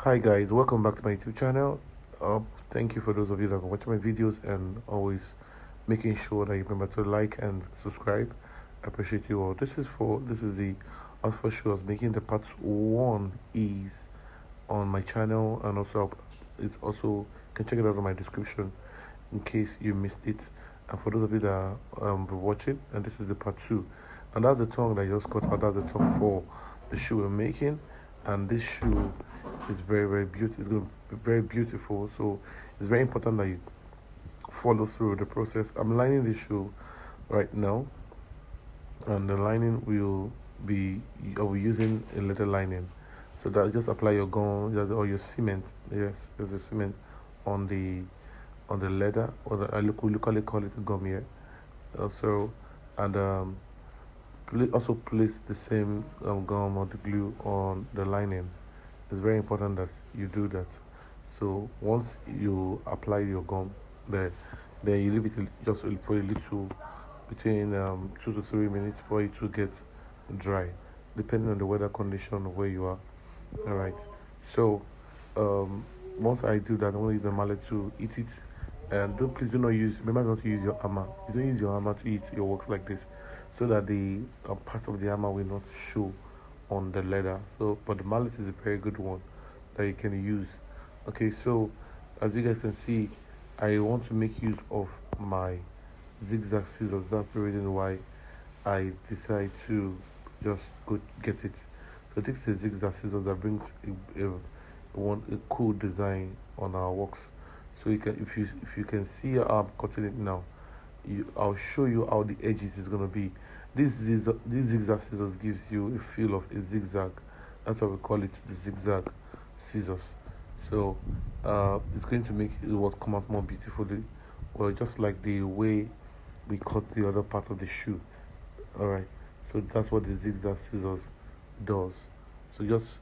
Hi guys, welcome back to my YouTube channel. Thank you for those of you that are watching my videos and always making sure that you remember to like and subscribe. I appreciate you all. This is the as for sure I was making the part one is on my channel, and also it's also you can check it out in my description in case you missed it. And for those of you that are watching, and this is the part two, and that's the tongue that I just cut out. That's the tongue for the shoe we're making, and this shoe is very beautiful. It's going to be very beautiful. So it's very important that you follow through the process. I'm lining the shoe right now, and the lining will be I'll be using a leather lining. So that just apply your gum or your cement. Yes, there's a cement on the leather, or we locally call it gum here. Also, and also place the same gum or the glue on the lining. It's very important that you do that. So once you apply your gum there, then you leave it just for a little, between 2 to 3 minutes for it to get dry, depending on the weather condition of where you are. All right. So um, once I do that, I'm gonna use the mallet to eat it. And don't please do not use. Remember not to use your hammer. You don't use your hammer to eat your works like this, so that the part of the hammer will not show on the leather. So, but the mallet is a very good one that you can use. Okay, so as you guys can see, I want to make use of my zigzag scissors. That's the reason why I decide to just go get it. So this is zigzag scissors that brings a cool design on our works. So you can, if you can see how I'm cutting it now, I'll show you how the edges is gonna be. This zigzag scissors gives you a feel of a zigzag. That's why we call it the zigzag scissors. So it's going to make it what come out more beautifully. Well, just like the way we cut the other part of the shoe. All right. So that's what the zigzag scissors does. So just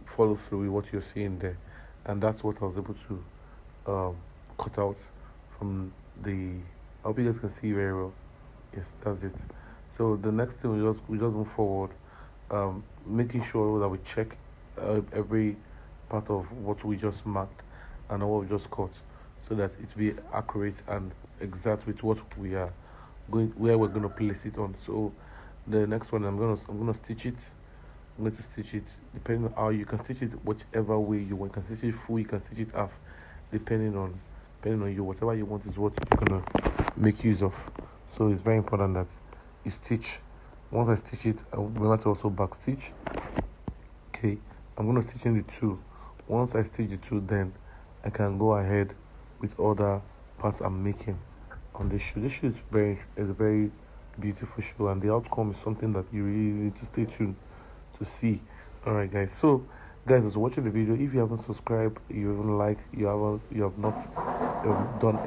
follow through with what you're seeing there, and that's what I was able to cut out from the. I hope you guys can see very well. Yes, that's it. So the next thing we just move forward, making sure that we check every part of what we just marked and what we just cut, so that it be accurate and exact with what we are going where we're gonna place it on. So the next one I'm gonna stitch it. I'm going to stitch it depending on how you can stitch it whichever way you want. You can stitch it full, you can stitch it half, depending on you. Whatever you want is what you're gonna make use of. So it's very important that you stitch. Once I stitch it, I remember to also back stitch. Okay, I'm gonna stitch in the two. Once I stitch the two, then I can go ahead with other parts I'm making on this shoe. This shoe is a very beautiful shoe, and the outcome is something that you really need to stay tuned to see. All right, guys. So, guys, as watching the video, if you haven't subscribed, you haven't liked, you have not done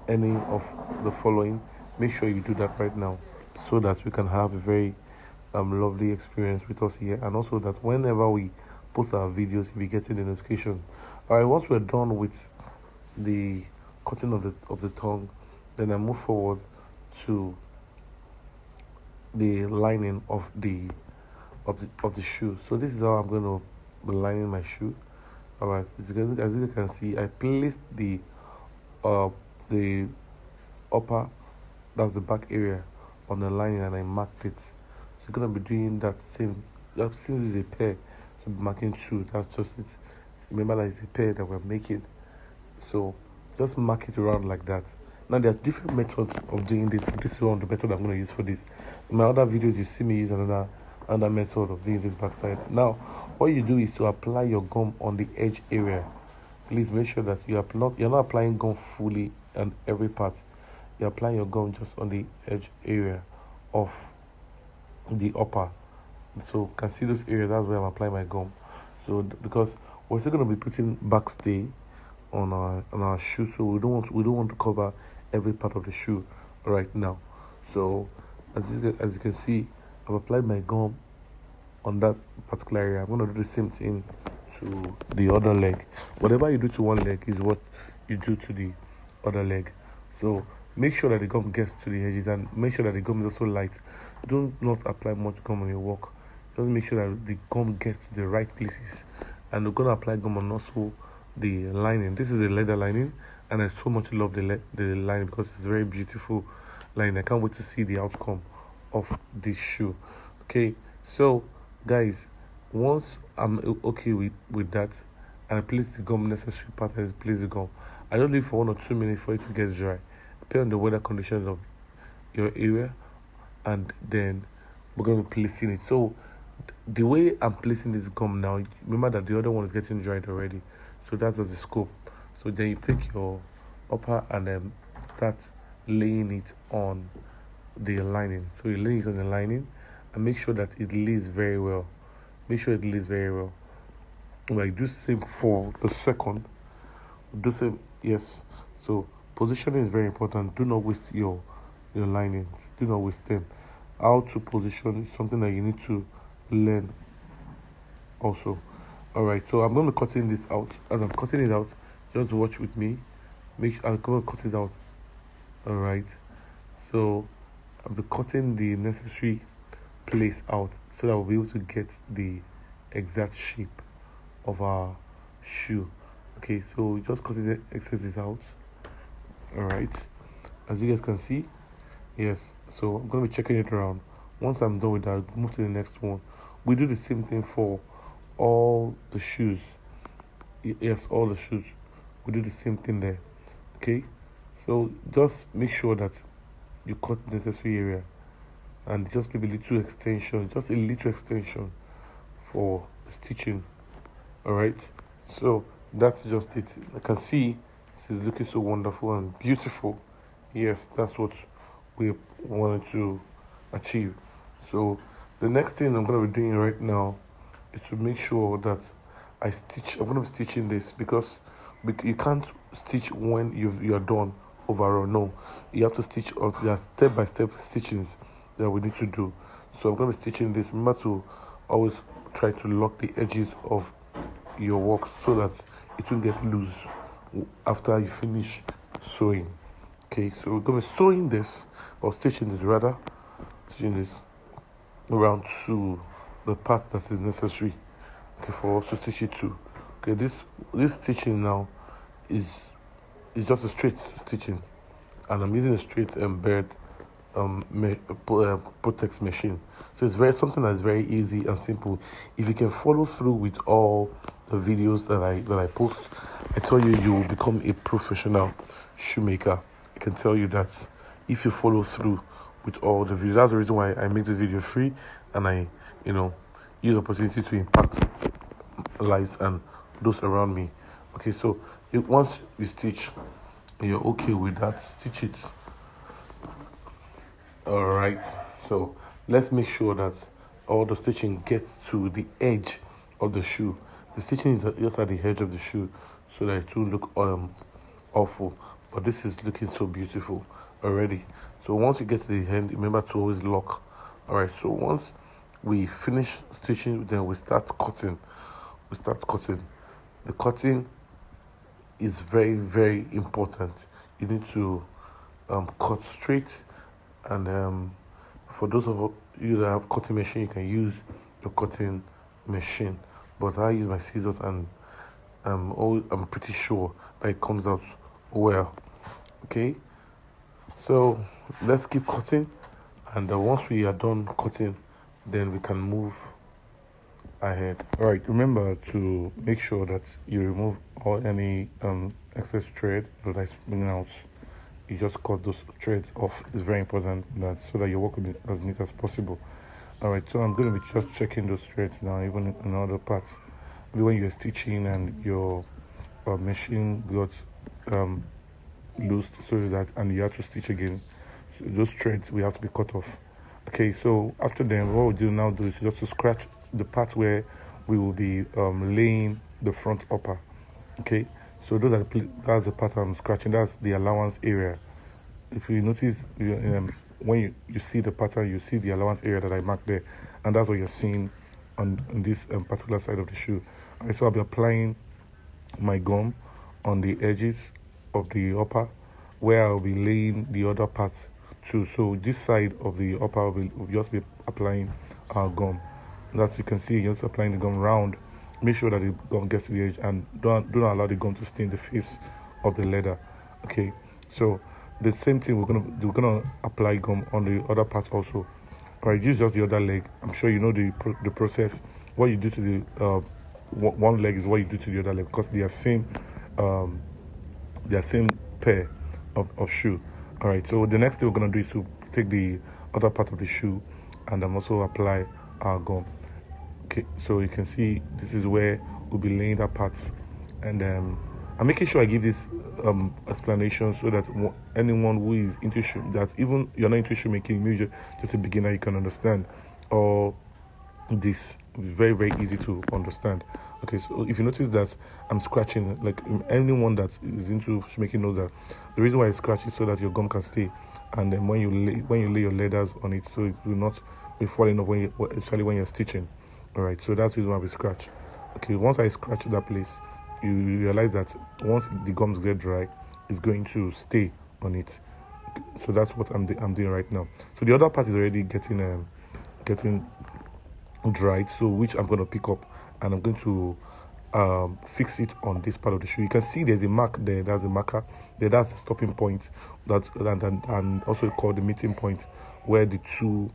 any of the following, make sure you do that right now, so that we can have a very lovely experience with us here, and also that whenever we post our videos, you'll be getting the notification. All right. Once we're done with the cutting of the tongue, then I move forward to the lining of the shoe. So this is how I'm going to be lining my shoe. All right, as you can see, I placed the upper, that's the back area, on the lining, and I marked it. So you're gonna be doing that same. Since it's a pair, so be marking two. That's just it. Remember that it's a pair that we're making. So just mark it around like that. Now there's different methods of doing this, but this is one of the method I'm going to use for this. In my other videos, you see me use another method of doing this backside. Now what you do is to apply your gum on the edge area. Please make sure that you're not applying gum fully on every part. You're applying your gum just on the edge area of the upper. So you can see those areas. That's where I'm applying my gum. So because we're still going to be putting backstay on our shoe, so we don't want to cover every part of the shoe right now. So as you can see, I've applied my gum on that particular area. I'm going to do the same thing to the other leg. Whatever you do to one leg is what you do to the other leg. So make sure that the gum gets to the edges, and make sure that the gum is also light. Do not apply much gum on your work. Just make sure that the gum gets to the right places and we're gonna apply gum on also the lining. This is a leather lining, and I so much love the lining because it's very beautiful lining. I can't wait to see the outcome of this shoe. Okay, so guys, once I'm okay with that, and I place the gum necessary part and place the gum, I just leave for 1 or 2 minutes for it to get dry. Depending on the weather conditions of your area, and then we're going to be placing it. So the way I'm placing this gum now, remember that the other one is getting dried already, so that's just the scope. So then you take your upper and then start laying it on the lining. So you lay it on the lining and make sure that it lays very well. Make sure it lays very well. Like do same for the second. Do same, yes. So positioning is very important. Do not waste your linings. Do not waste them. How to position is something that you need to learn also. Alright, so I'm going to be cutting this out. As I'm cutting it out, just watch with me. I'm going to cut it out. Alright, so I'll be cutting the necessary place out so that we'll be able to get the exact shape of our shoe. Okay, so just cut the excesses out. Alright, as you guys can see, yes, so I'm going to be checking it around. Once I'm done with that, I'll move to the next one. We do the same thing for all the shoes. Yes, all the shoes. We do the same thing there. Okay, so just make sure that you cut the necessary area and just leave a little extension, for the stitching. Alright, so that's just it. I can see this is looking so wonderful and beautiful. Yes, that's what we wanted to achieve. So the next thing I'm going to be doing right now is to make sure that I'm going to be stitching this because you can't stitch when you're done overall. No, you have to stitch. There are step-by-step stitchings that we need to do. So I'm going to be stitching this. Remember to always try to lock the edges of your work so that it will get loose after you finish sewing. Okay, so we're going to be sewing this, or stitching this around to the part that is necessary, okay, for us to stitch it to. Okay, this stitching now is just a straight stitching, and I'm using a straight embed Protex machine. So it's something that's very easy and simple. If you can follow through with all the videos that I post, I tell you, you will become a professional shoemaker. I can tell you that if you follow through with all the videos. That's the reason why I make this video free, and I use the opportunity to impact lives and those around me. Okay, so once you stitch, you're okay with that, stitch it. All right, so let's make sure that all the stitching gets to the edge of the shoe. The stitching is just at the edge of the shoe so that it will look awful, but this is looking so beautiful already. So once you get to the end, remember to always lock. All right, so once we finish stitching, then we start cutting. The cutting is very, very important. You need to cut straight, and for those of you that have cutting machine, you can use your cutting machine, but I use my scissors, and I'm pretty sure that it comes out well. Okay, so let's keep cutting, and once we are done cutting, then we can move ahead. All right, remember to make sure that you remove any excess thread that is spinning out. You just cut those threads off. It's very important that so that your work will be as neat as possible. All right, so I'm going to be just checking those threads now, even in other parts. Maybe when you're stitching and your machine got loose, so that, and you have to stitch again, so those threads will have to be cut off. Okay, so after then, what we'll do is just to scratch the part where we will be laying the front upper. Okay, so that's the part I'm scratching. That's the allowance area. If you notice, when you see the pattern, you see the allowance area that I marked there, and that's what you're seeing on this particular side of the shoe. All right, so I'll be applying my gum on the edges of the upper, where I'll be laying the other parts too. So this side of the upper will just be applying our gum. That you can see, just applying the gum round make sure that the gum gets to the edge, and don't allow the gum to stain the face of the leather. Okay, so the same thing we're gonna apply gum on the other part also. All right, use just the other leg. I'm sure you know the process. What you do to the one leg is what you do to the other leg, because um, they are same pair of shoe. All right, so the next thing we're gonna do is to take the other part of the shoe and also apply our gum. Okay, so you can see this is where we'll be laying that parts, and I'm making sure I give this explanation so that anyone who is into shoe, that even you're not into shoemaking, maybe just a beginner, you can understand. Or this is very, very easy to understand. Okay, so if you notice that I'm scratching, like anyone that is into shoemaking knows that the reason why I scratch is so that your gum can stay, and then when you lay your leathers on it, so it will not be falling off especially when you're stitching. All right, so that's the reason why we scratch. Okay, once I scratch that place, you realize that once the gums get dry, it's going to stay on it. So that's what I'm doing right now. So the other part is already getting dried, so which I'm going to pick up, and I'm going to fix it on this part of the shoe. You can see there's a mark there. That's a marker there. That's the stopping point, and also called the meeting point, where the two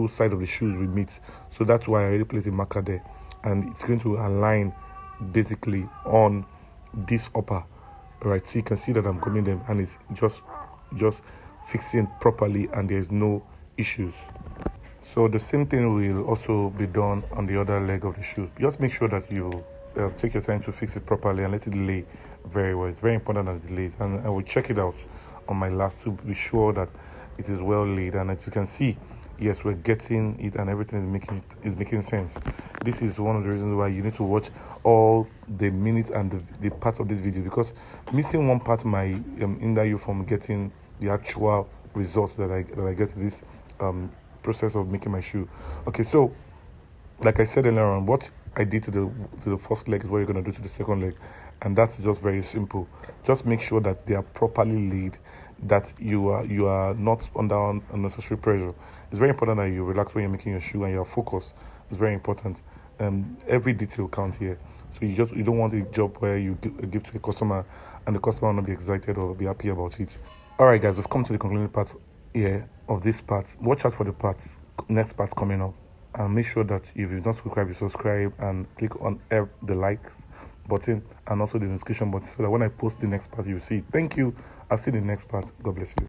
sides of the shoes will meet. So that's why I already placed a marker there, and it's going to align basically on this upper. Right, so you can see that I'm gluing them, and it's just fixing properly, and there's no issues. So the same thing will also be done on the other leg of the shoe. Just make sure that you take your time to fix it properly and let it lay very well. It's very important that it lays, and I will check it out on my last to be sure that it is well laid. And as you can see, yes, we're getting it, and everything is making sense. This is one of the reasons why you need to watch all the minutes and the part of this video, because missing one part might hinder you from getting the actual results that I get in this process of making my shoe. Okay, so like I said earlier on, what I did to the first leg is what you're going to do to the second leg, and that's just very simple. Just make sure that they are properly laid, that you are not under unnecessary pressure. It's very important that you relax when you're making your shoe and you're focused. It's very important. Every detail counts here. So you don't want a job where you give to a customer and the customer will not be excited or be happy about it. All right, guys, let's come to the concluding part here of this part. Watch out for the next part coming up, and make sure that if you've not subscribed, you subscribe and click on the likes button and also the notification button, so that when I post the next part, you see it. Thank you. I'll see you in the next part. God bless you.